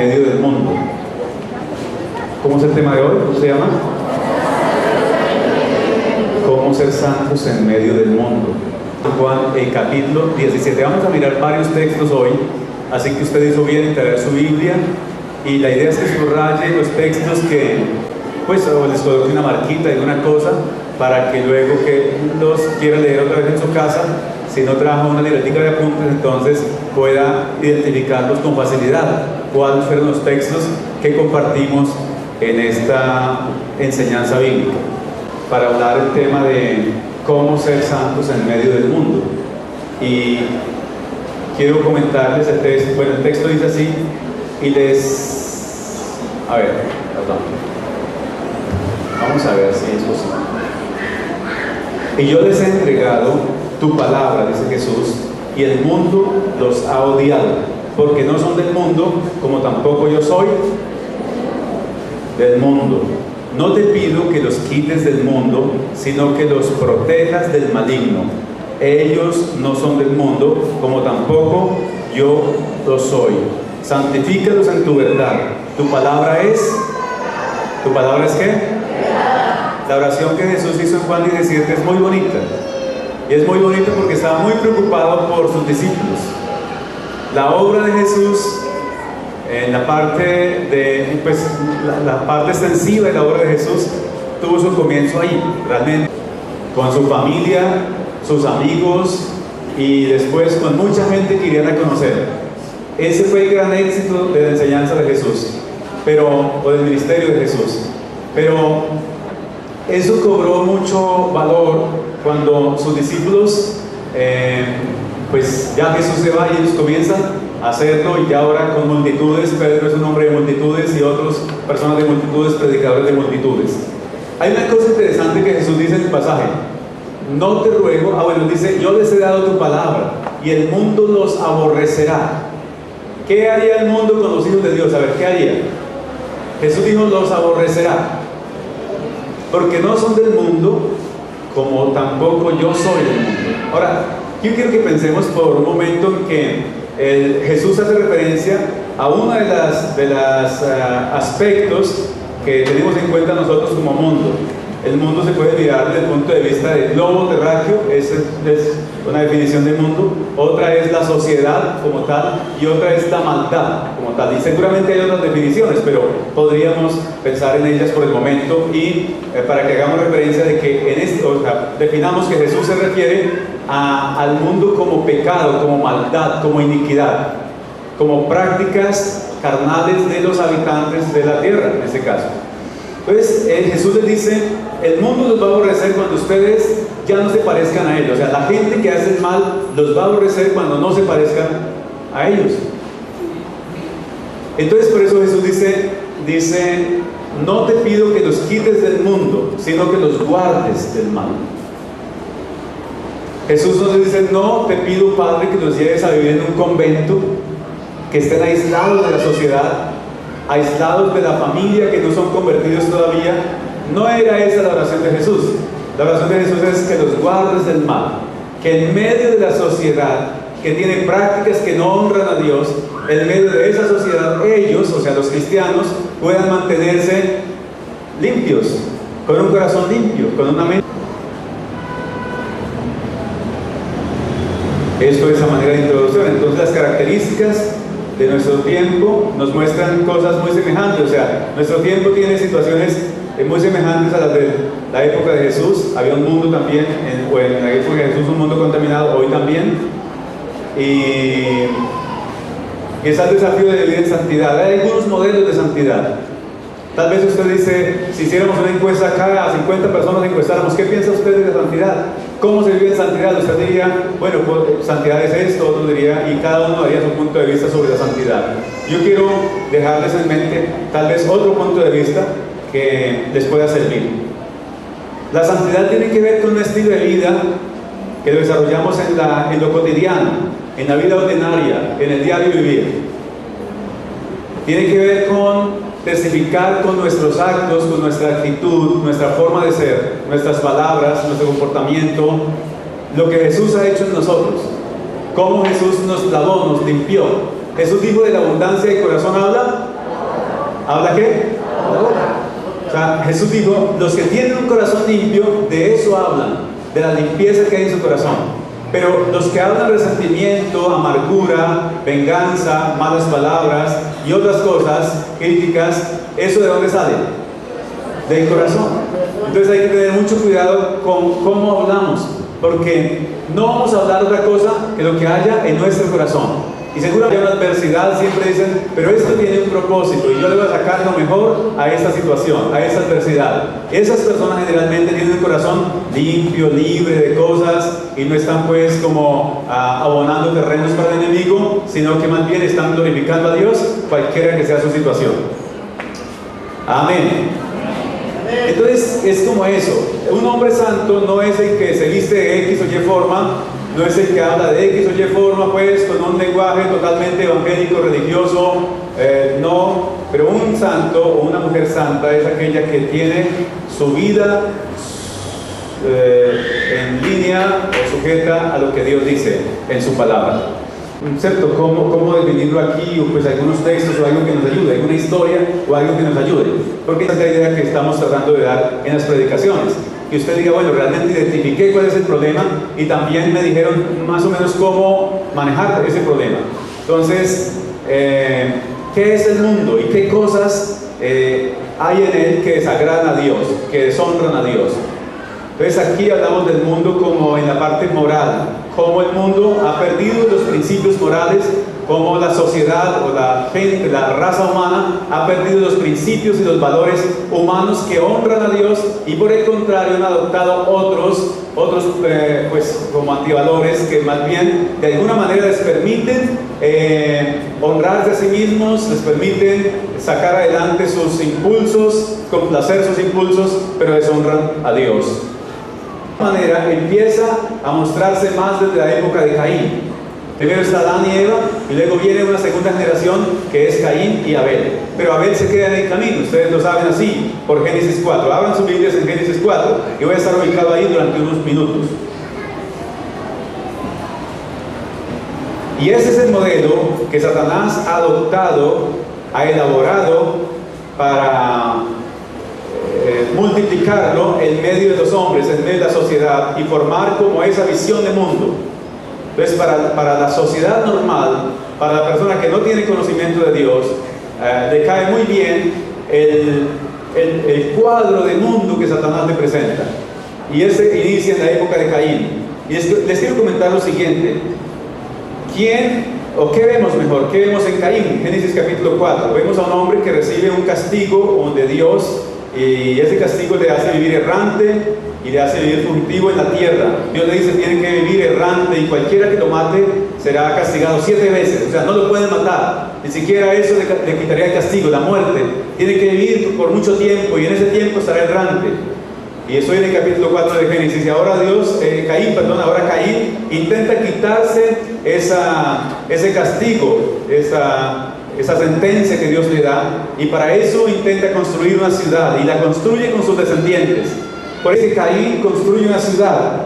medio del mundo. ¿Cómo es el tema de hoy? ¿Cómo se llama? ¿Cómo ser santos en medio del mundo? Juan, el capítulo 17. Vamos a mirar varios textos hoy, así que usted hizo bien en traer su Biblia, y la idea es que subraye los textos que, pues, o les coloque una marquita y una cosa, para que luego que los quiera leer otra vez en su casa, si no trabaja una libretica de apuntes, entonces pueda identificarlos con facilidad, cuáles fueron los textos que compartimos en esta enseñanza bíblica, para hablar el tema de cómo ser santos en medio del mundo. Y quiero comentarles el texto. Bueno, el texto dice así, y vamos a ver si es posible. Y yo les he entregado tu palabra, dice Jesús, y el mundo los ha odiado, porque no son del mundo, como tampoco yo soy del mundo. No te pido que los quites del mundo, sino que los protejas del maligno. Ellos no son del mundo, como tampoco yo lo soy. Santifícalos en tu verdad. ¿Tu palabra es qué? La oración que Jesús hizo en Juan 17 es muy bonita. Y es muy bonita porque estaba muy preocupado por sus discípulos. La obra de Jesús, en la parte de, pues, la parte extensiva de la obra de Jesús, tuvo su comienzo ahí, realmente, con su familia, sus amigos, y después con mucha gente que irían a conocer. Ese fue el gran éxito de la enseñanza de Jesús, o del ministerio de Jesús. Pero eso cobró mucho valor cuando sus discípulos, pues ya Jesús se va y ellos comienzan a hacerlo, y ya ahora con multitudes. Pedro es un hombre de multitudes y otras personas de multitudes, predicadores de multitudes. Hay una cosa interesante que Jesús dice en el pasaje: no te ruego, dice, yo les he dado tu palabra y el mundo los aborrecerá. ¿Qué haría el mundo con los hijos de Dios? A ver, ¿qué haría? Jesús dijo, los aborrecerá, porque no son del mundo, como tampoco yo soy del mundo. Ahora, yo quiero que pensemos por un momento en que Jesús hace referencia a uno de los aspectos que tenemos en cuenta nosotros como mundo. El mundo se puede mirar desde el punto de vista del globo terráqueo, esa es una definición del mundo. Otra es la sociedad como tal, y otra es la maldad como tal. Y seguramente hay otras definiciones, pero podríamos pensar en ellas por el momento, y para que hagamos referencia de que en esto, definamos que Jesús se refiere al mundo como pecado, como maldad, como iniquidad, como prácticas carnales de los habitantes de la tierra, en este caso. Entonces Jesús les dice, el mundo los va a aborrecer cuando ustedes ya no se parezcan a ellos. O sea, la gente que hace el mal los va a aborrecer cuando no se parezcan a ellos. Entonces por eso Jesús dice, no te pido que los quites del mundo, sino que los guardes del mal. Jesús nos dice, no te pido, Padre, que los lleves a vivir en un convento, que estén aislados de la sociedad, aislados de la familia, que no son convertidos todavía. No era esa la oración de Jesús. La oración de Jesús es que los guardes del mal, que en medio de la sociedad que tiene prácticas que no honran a Dios, en medio de esa sociedad ellos, o sea los cristianos, puedan mantenerse limpios, con un corazón limpio, con una mente. Esto es a manera de introducción. Entonces las características de nuestro tiempo nos muestran cosas muy semejantes. O sea, nuestro tiempo tiene situaciones muy semejantes a las de la época de Jesús. Había un mundo también, en la época de Jesús, un mundo contaminado, hoy también. Y es el desafío de vivir en santidad. Hay algunos modelos de santidad. Tal vez usted dice, si hiciéramos una encuesta acá, a 50 personas encuestáramos, ¿qué piensa usted de la santidad? ¿Cómo se vive en santidad? Usted diría, bueno, pues, santidad es esto, otro diría, y cada uno daría su punto de vista sobre la santidad. Yo quiero dejarles en mente tal vez otro punto de vista que les pueda servir. La santidad tiene que ver con un estilo de vida que lo desarrollamos en lo cotidiano, en la vida ordinaria, en el diario vivir. Tiene que ver con testificar con nuestros actos, con nuestra actitud, nuestra forma de ser, nuestras palabras, nuestro comportamiento, lo que Jesús ha hecho en nosotros, cómo Jesús nos lavó, nos limpió. Jesús dijo, de la abundancia del corazón habla ¿Habla qué? O sea, Jesús dijo, los que tienen un corazón limpio, de eso hablan, de la limpieza que hay en su corazón. Pero los que hablan resentimiento, amargura, venganza, malas palabras y otras cosas, críticas, ¿eso de dónde sale? Del corazón. Entonces hay que tener mucho cuidado con cómo hablamos, porque no vamos a hablar otra cosa que lo que haya en nuestro corazón. Y seguramente hay una adversidad, siempre dicen, pero esto tiene un propósito y yo le voy a sacar lo mejor a esta situación, a esta adversidad. Esas personas generalmente tienen el corazón limpio, libre de cosas y no están pues como abonando terrenos para el enemigo, sino que más bien están glorificando a Dios cualquiera que sea su situación. Amén. Entonces es como eso, un hombre santo no es el que se viste de X o Y forma, no es el que habla de X o Y forma, pues, con un lenguaje totalmente evangélico, religioso, no, pero un santo o una mujer santa es aquella que tiene su vida en línea o sujeta a lo que Dios dice en su palabra. ¿Cierto? ¿Cómo definirlo aquí? O pues algunos textos o algo que nos ayude, alguna historia o algo que nos ayude. Porque esa es la idea que estamos tratando de dar en las predicaciones. Que usted diga, bueno, realmente identifiqué cuál es el problema y también me dijeron más o menos cómo manejar ese problema. Entonces, ¿qué es el mundo y qué cosas hay en él que desagradan a Dios, que deshonran a Dios? Entonces aquí hablamos del mundo como en la parte moral, cómo el mundo ha perdido los principios morales, cómo la sociedad o la gente, la raza humana ha perdido los principios y los valores humanos que honran a Dios y por el contrario han adoptado otros pues como antivalores que más bien de alguna manera les permiten honrarse a sí mismos, les permiten sacar adelante sus impulsos, complacer sus impulsos, pero deshonran a Dios. De esta manera empieza a mostrarse más desde la época de Caín. Primero está Adán y Eva, y luego viene una segunda generación que es Caín y Abel. Pero Abel se queda en el camino, ustedes lo saben así, por Génesis 4. Abran sus Biblias en Génesis 4, y voy a estar ubicado ahí durante unos minutos. Y ese es el modelo que Satanás ha adoptado, ha elaborado para multiplicarlo en medio de los hombres, en medio de la sociedad, y formar como esa visión de mundo. Entonces, para la sociedad normal, para la persona que no tiene conocimiento de Dios, le cae muy bien el cuadro de mundo que Satanás le presenta. Y ese inicia en la época de Caín. Y les quiero comentar lo siguiente. ¿Qué vemos mejor? ¿Qué vemos en Caín? Génesis capítulo 4. Vemos a un hombre que recibe un castigo de Dios, y ese castigo le hace vivir errante y le hace vivir fugitivo en la tierra. Dios le dice, tiene que vivir errante y cualquiera que lo mate será castigado 7 veces. O sea, no lo pueden matar, ni siquiera eso le quitaría el castigo, la muerte. Tiene que vivir por mucho tiempo y en ese tiempo estará errante. Y eso viene en el capítulo 4 de Génesis. Y ahora ahora Caín intenta quitarse ese castigo, esa sentencia que Dios le da, y para eso intenta construir una ciudad y la construye con sus descendientes. Por eso Caín construye una ciudad.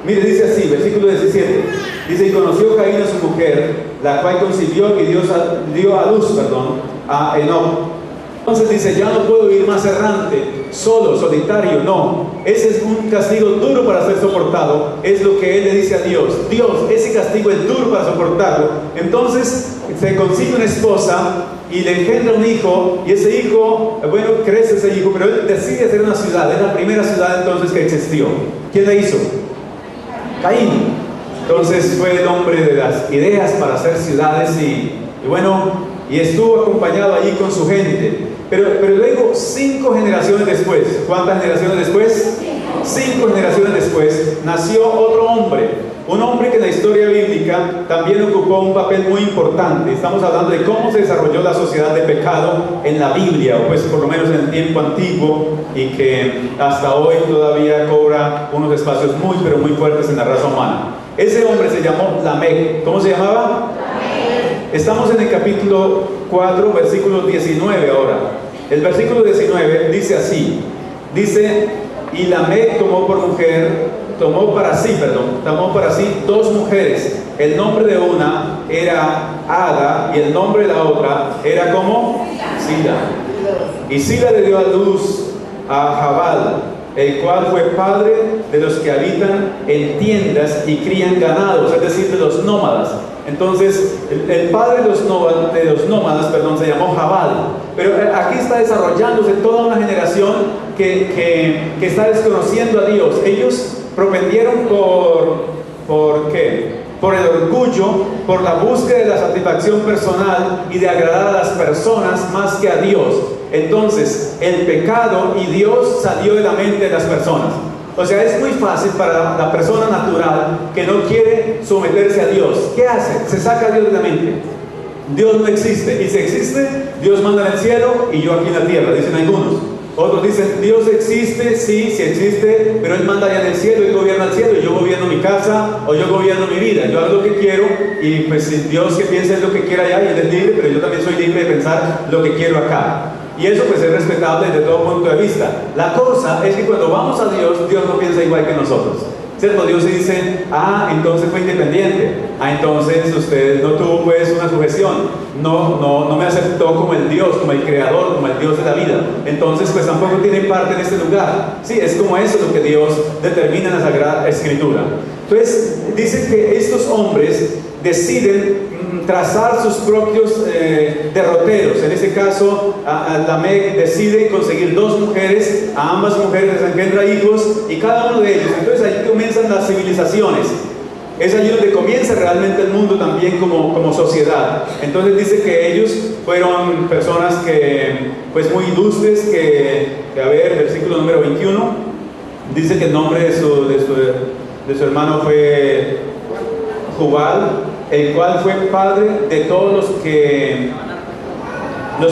Mire, dice así, versículo 17, dice, y conoció Caín a su mujer, la cual concibió y dio a luz a Enoc. Entonces dice, ya no puedo vivir más errante, solo, solitario, no. Ese es un castigo duro para ser soportado, es lo que él le dice a Dios. Dios, ese castigo es duro para soportarlo. Entonces se consigue una esposa y le engendra un hijo, y ese hijo, bueno, crece ese hijo, pero él decide hacer una ciudad. Es la primera ciudad entonces que existió. ¿Quién la hizo? Caín. Entonces fue el hombre de las ideas para hacer ciudades y estuvo acompañado allí con su gente. Pero luego 5 generaciones después, ¿cuántas generaciones después? 5 generaciones después, nació otro hombre, un hombre que en la historia bíblica también ocupó un papel muy importante. Estamos hablando de cómo se desarrolló la sociedad de pecado en la Biblia, o pues por lo menos en el tiempo antiguo, y que hasta hoy todavía cobra unos espacios muy, pero muy fuertes en la raza humana. Ese hombre se llamó Lamec. ¿Cómo se llamaba? Estamos en el capítulo 4, versículo 19 ahora. El versículo 19 dice así, dice, y Lamec tomó para sí 2 mujeres. El nombre de una era Ada y el nombre de la otra era como Sila. Y Sila le dio a luz a Jabal, el cual fue padre de los que habitan en tiendas y crían ganados, es decir, de los nómadas. Entonces, el padre de los nómadas, se llamó Jabal. Pero aquí está desarrollándose toda una generación que está desconociendo a Dios. Ellos propendieron ¿por qué? Por el orgullo, por la búsqueda de la satisfacción personal y de agradar a las personas más que a Dios. Entonces, el pecado y Dios salió de la mente de las personas. O sea, es muy fácil para la persona natural que no quiere someterse a Dios. ¿Qué hace? Se saca a Dios de la mente. Dios no existe. Y si existe, Dios manda en el cielo y yo aquí en la tierra, dicen algunos. Otros dicen, Dios existe, sí existe, pero Él manda allá en el cielo, Él gobierna el cielo, y yo gobierno mi casa, o yo gobierno mi vida. Yo hago lo que quiero, y pues si Dios que piensa es lo que quiera allá, y Él es libre, pero yo también soy libre de pensar lo que quiero acá. Y eso pues es respetable desde todo punto de vista. La cosa es que cuando vamos a Dios, Dios no piensa igual que nosotros. ¿Cierto? Dios dice, entonces fue independiente. Entonces usted no tuvo pues una sujeción. No me aceptó como el Dios, como el creador, como el Dios de la vida. Entonces pues tampoco tiene parte en este lugar. Sí, es como eso lo que Dios determina en la Sagrada Escritura. Entonces dice que estos hombres deciden trazar sus propios derroteros. En este caso, Lamec decide conseguir 2 mujeres, a ambas mujeres les engendra hijos, y cada uno de ellos. Entonces allí comienzan las civilizaciones. Es allí donde comienza realmente el mundo también como sociedad. Entonces dice que ellos fueron personas pues muy ilustres, a ver, versículo número 21, dice que el nombre de su hermano fue Jubal, el cual fue padre de todos los que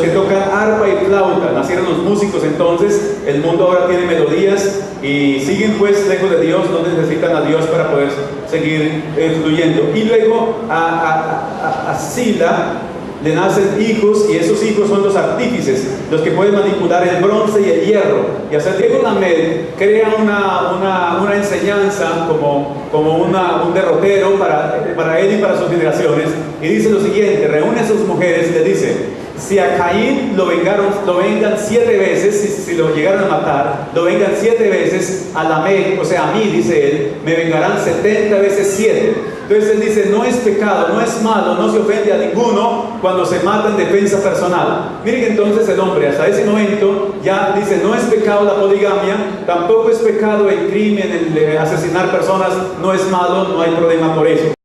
tocan arpa y flauta. Nacieron los músicos. Entonces el mundo ahora tiene melodías y siguen pues lejos de Dios, no necesitan a Dios para poder seguir fluyendo. Y luego a Sila le nacen hijos, y esos hijos son los artífices, los que pueden manipular el bronce y el hierro. Y hasta el Diego Lamed crea una enseñanza como un derrotero para él y para sus generaciones, y dice lo siguiente: reúne a sus mujeres y le dice, si a Caín lo vengan 7 veces, si lo llegaron a matar, lo vengan 7 veces, a Lamec, o sea a mí, dice él, me vengarán 70 veces 7. Entonces él dice, no es pecado, no es malo, no se ofende a ninguno cuando se mata en defensa personal. Miren que entonces el hombre hasta ese momento ya dice, no es pecado la poligamia, tampoco es pecado el crimen, el asesinar personas, no es malo, no hay problema por eso.